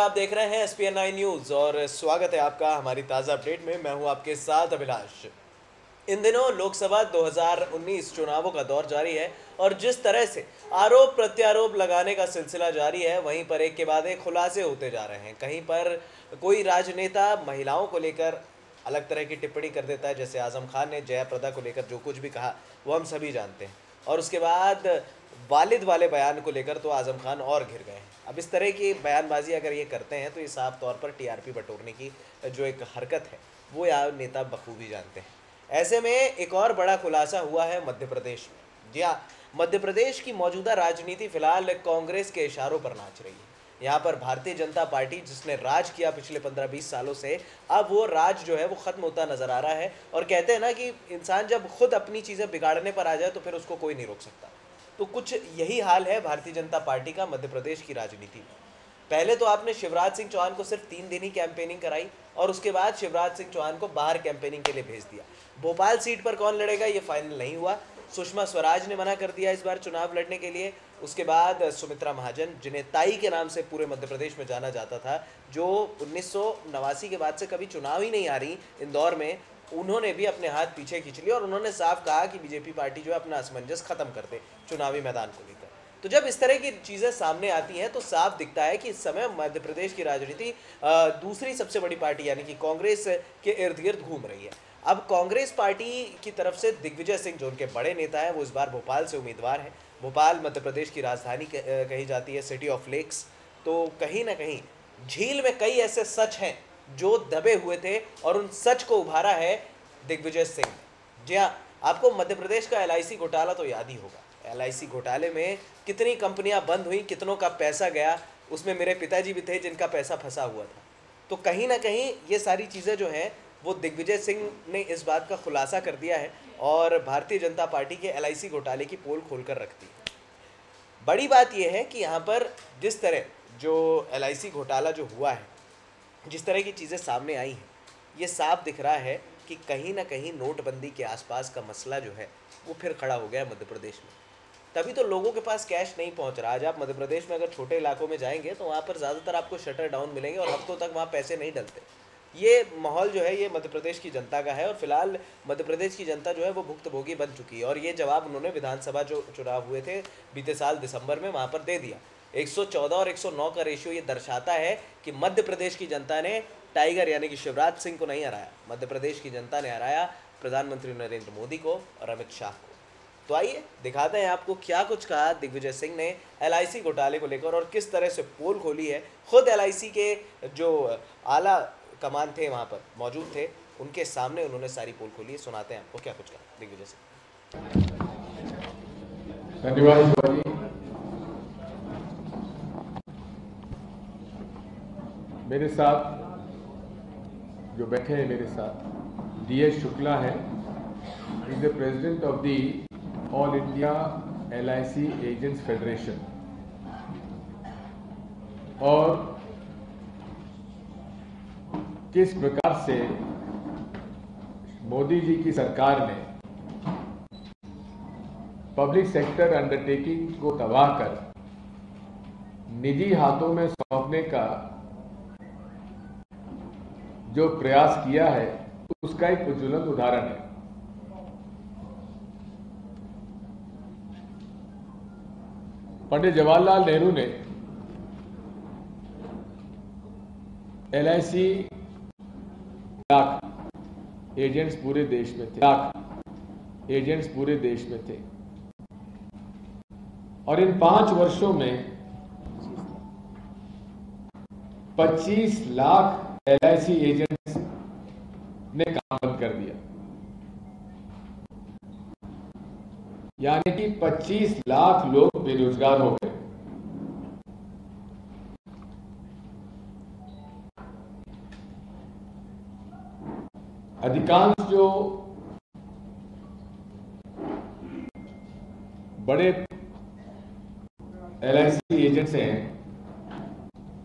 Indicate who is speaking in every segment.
Speaker 1: आप देख रहे हैं SPN9 न्यूज़ और स्वागत है आपका हमारी ताज़ा अपडेट में। मैं हूं आपके साथ अभिलाष। इन दिनों लोकसभा 2019 चुनावों का दौर जारी है और जिस तरह से आरोप प्रत्यारोप लगाने का सिलसिला जारी है, वहीं पर एक के बाद एक खुलासे होते जा रहे हैं। कहीं पर कोई राजनेता महिलाओं को लेकर अलग तरह की टिप्पणी कर देता है, जैसे आजम खान ने जया प्रदा को लेकर जो कुछ भी कहा वो हम सभी जानते हैं। और उसके बाद वालिद वाले बयान को लेकर तो आजम खान और घिर गए हैं। अब इस तरह की बयानबाजी अगर ये करते हैं तो ये साफ तौर पर TRP बटोरने की जो एक हरकत है वो यार नेता बखूबी जानते हैं। ऐसे में एक और बड़ा खुलासा हुआ है मध्य प्रदेश में। जी हाँ, मध्य प्रदेश की मौजूदा राजनीति फिलहाल कांग्रेस के इशारों पर नाच रही है। यहाँ पर भारतीय जनता पार्टी जिसने राज किया पिछले 15-20 सालों से, अब वो राज जो है वो खत्म होता नजर आ रहा है। और कहते हैं ना कि इंसान जब खुद अपनी चीज़ें बिगाड़ने पर आ जाए तो फिर उसको कोई नहीं रोक सकता। तो कुछ यही हाल है भारतीय जनता पार्टी का मध्य प्रदेश की राजनीति में। पहले तो आपने शिवराज सिंह चौहान को सिर्फ 3 दिन ही कैंपेनिंग कराई और उसके बाद शिवराज सिंह चौहान को बाहर कैंपेनिंग के लिए भेज दिया। भोपाल सीट पर कौन लड़ेगा ये फाइनल नहीं हुआ। सुषमा स्वराज ने मना कर दिया इस बार चुनाव लड़ने के लिए। उसके बाद सुमित्रा महाजन, जिन्हें ताई के नाम से पूरे मध्य प्रदेश में जाना जाता था, जो 1989 के बाद से कभी चुनाव ही नहीं आ रही इंदौर में, उन्होंने भी अपने हाथ पीछे खींच लिए और उन्होंने साफ कहा कि बीजेपी पार्टी जो है अपना असमंजस खत्म कर दे चुनावी मैदान को लेकर। तो जब इस तरह की चीज़ें सामने आती हैं तो साफ दिखता है कि इस समय मध्य प्रदेश की राजनीति दूसरी सबसे बड़ी पार्टी यानी कि कांग्रेस के इर्द गिर्द घूम रही है। अब कांग्रेस पार्टी की तरफ से दिग्विजय सिंह, जो उनके बड़े नेता हैं, वो इस बार भोपाल से उम्मीदवार हैं। भोपाल मध्य प्रदेश की राजधानी कही जाती है, सिटी ऑफ लेक्स। तो कहीं ना कहीं झील में कई ऐसे सच हैं जो दबे हुए थे और उन सच को उभारा है दिग्विजय सिंह। जी हाँ, आपको मध्य प्रदेश का LIC घोटाला तो याद ही होगा। LIC घोटाले में कितनी कंपनियां बंद हुई, कितनों का पैसा गया, उसमें मेरे पिताजी भी थे जिनका पैसा फंसा हुआ था। तो कहीं ना कहीं ये सारी चीज़ें जो हैं वो दिग्विजय सिंह ने इस बात का खुलासा कर दिया है और भारतीय जनता पार्टी के LIC घोटाले की पोल खोलकर रख दी है। बड़ी बात यह है कि यहाँ पर जिस तरह जो LIC घोटाला जो हुआ है, जिस तरह की चीज़ें सामने आई हैं, ये साफ दिख रहा है कि कहीं ना कहीं नोटबंदी के आसपास का मसला जो है वो फिर खड़ा हो गया मध्य प्रदेश में। तभी तो लोगों के पास कैश नहीं पहुंच रहा। आज आप मध्य प्रदेश में अगर छोटे इलाकों में जाएंगे तो वहाँ पर ज़्यादातर आपको शटर डाउन मिलेंगे और हफ्तों तक वहाँ पैसे नहीं डलते। ये माहौल जो है ये मध्य प्रदेश की जनता का है और फिलहाल मध्य प्रदेश की जनता जो है वो भुक्तभोगी बन चुकी है। और ये जवाब उन्होंने विधानसभा जो चुनाव हुए थे बीते साल दिसंबर में, वहाँ पर दे दिया। 114 और 109 का रेशियो ये दर्शाता है कि मध्य प्रदेश की जनता ने टाइगर यानी कि शिवराज सिंह को नहीं हराया, मध्य प्रदेश की जनता ने हराया प्रधानमंत्री नरेंद्र मोदी को और अमित शाह को। तो आइए दिखाते हैं आपको क्या कुछ कहा दिग्विजय सिंह ने LIC घोटाले को लेकर और किस तरह से पोल खोली है। खुद LIC के जो आला कमान थे वहाँ पर मौजूद थे, उनके सामने उन्होंने सारी पोल खोली है। सुनाते हैं आपको क्या कुछ कहा दिग्विजय सिंह।
Speaker 2: धन्यवाद। मेरे साथ जो बैठे हैं, मेरे साथ DS शुक्ला है, is the president of the all India LIC agents federation. और किस प्रकार से मोदी जी की सरकार ने पब्लिक सेक्टर अंडरटेकिंग को तबाह कर निजी हाथों में सौंपने का जो प्रयास किया है उसका एक ज्वलंत उदाहरण है। पंडित जवाहरलाल नेहरू ने LIC लाख एजेंट्स पूरे देश में थे, लाख एजेंट्स पूरे देश में थे, और इन 5 वर्षों में 25 लाख LIC एजेंट्स ने काम बंद कर दिया। यानी कि 25 लाख लोग बेरोजगार हो गए। अधिकांश जो बड़े LIC एजेंट्स हैं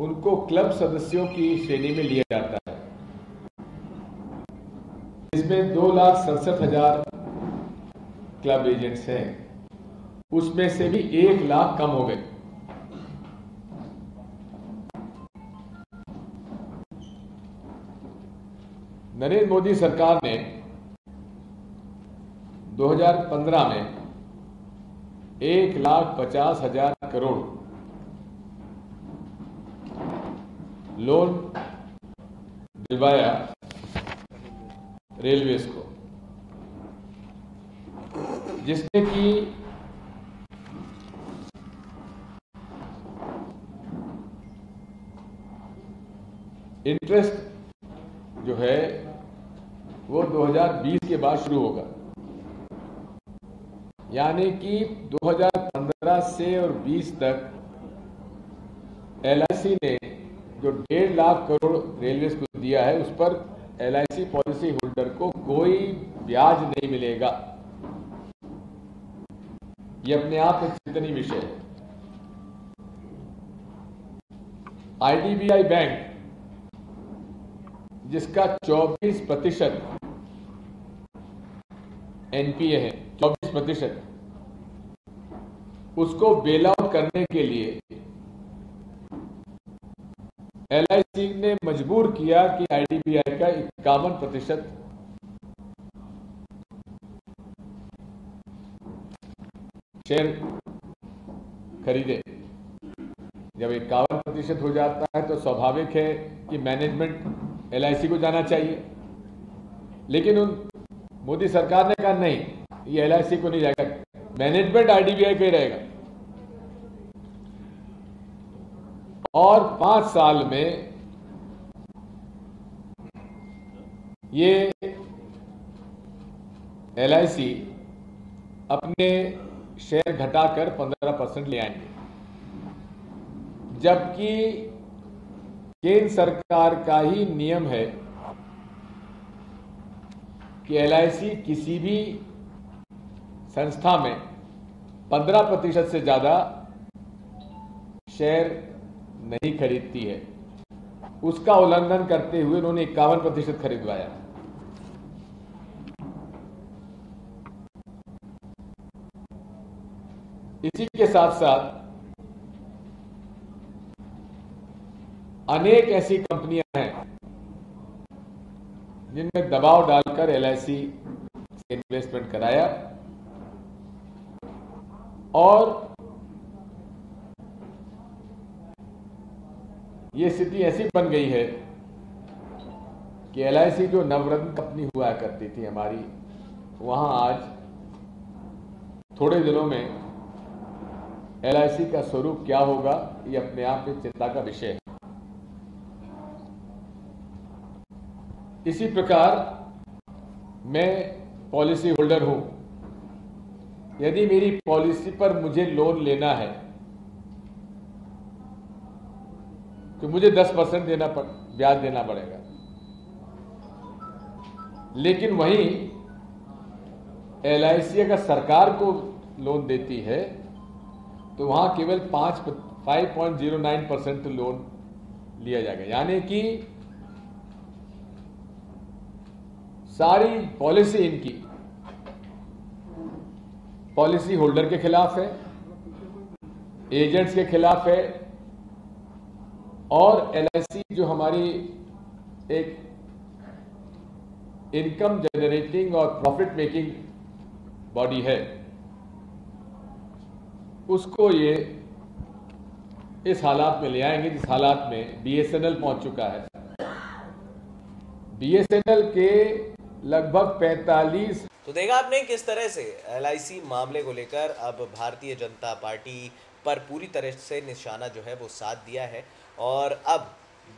Speaker 2: उनको क्लब सदस्यों की श्रेणी में लिया जाता है, इसमें 2,67,000 क्लब एजेंट्स हैं, उसमें से भी 1 लाख कम हो गए। नरेंद्र मोदी सरकार ने 2015 में 1,50,000 करोड़ लोन दिलवाया रेलवेज को, जिसमें कि इंटरेस्ट जो है वो 2020 के बाद शुरू होगा, यानी कि 2015 से और 20 तक LIC ने जो 1.5 लाख करोड़ रेलवेज को दिया है, उस पर LIC पॉलिसी होल्डर को कोई ब्याज नहीं मिलेगा। ये अपने आप में चिंतनीय विषय है। IDBI बैंक, जिसका 24% NPA है, 24%, उसको बेल आउट करने के लिए LIC ने मजबूर किया कि IDBI का 51% शेयर खरीदे। जब 51% हो जाता है तो स्वाभाविक है कि मैनेजमेंट LIC को जाना चाहिए, लेकिन मोदी सरकार ने कहा नहीं, ये LIC को नहीं जाएगा, मैनेजमेंट IDBI पे रहेगा। और 5 साल में ये LIC अपने शेयर घटाकर 15% ले आएंगे, जबकि केंद्र सरकार का ही नियम है कि LIC किसी भी संस्था में 15% से ज्यादा शेयर नहीं खरीदती है। उसका उल्लंघन करते हुए उन्होंने 51% खरीदवाया। इसी के साथ साथ अनेक ऐसी कंपनियां हैं जिनमें दबाव डालकर LIC से इन्वेस्टमेंट कराया और ये स्थिति ऐसी बन गई है कि LIC जो नवरत्न कंपनी हुआ करती थी हमारी, वहां आज थोड़े दिनों में LIC का स्वरूप क्या होगा, ये अपने आप में चिंता का विषय है। इसी प्रकार मैं पॉलिसी होल्डर हूं। यदि मेरी पॉलिसी पर मुझे लोन लेना है तो मुझे 10% ब्याज देना पड़ेगा, लेकिन वहीं LIC अगर सरकार को लोन देती है तो वहां केवल 5.09% लोन लिया जाएगा, यानी कि सारी पॉलिसी इनकी पॉलिसी होल्डर के खिलाफ है, एजेंट्स के खिलाफ है, और LIC जो हमारी एक इनकम जनरेटिंग और प्रॉफिट मेकिंग बॉडी है, उसको ये इस हालात में ले आएंगे जिस हालात में BSNL पहुंच चुका है। BSNL के लगभग 45।
Speaker 1: तो देखा आपने किस तरह से LIC मामले को लेकर अब भारतीय जनता पार्टी पर पूरी तरह से निशाना जो है वो साध दिया है, और अब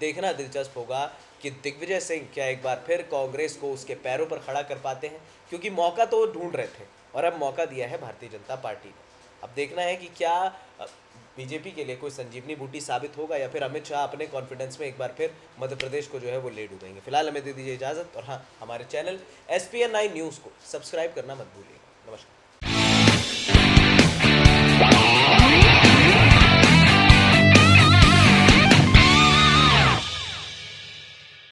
Speaker 1: देखना दिलचस्प होगा कि दिग्विजय सिंह क्या एक बार फिर कांग्रेस को उसके पैरों पर खड़ा कर पाते हैं, क्योंकि मौका तो ढूंढ रहे थे और अब मौका दिया है भारतीय जनता पार्टी ने। अब देखना है कि क्या बीजेपी के लिए कोई संजीवनी बूटी साबित होगा या फिर अमित शाह अपने कॉन्फिडेंस में एक बार फिर मध्य प्रदेश को जो है वो ले डूबेंगे। फिलहाल हमें दे दीजिए इजाज़त, और हाँ, हमारे चैनल SPN9 न्यूज़ को सब्सक्राइब करना मत भूलिएगा। नमस्कार।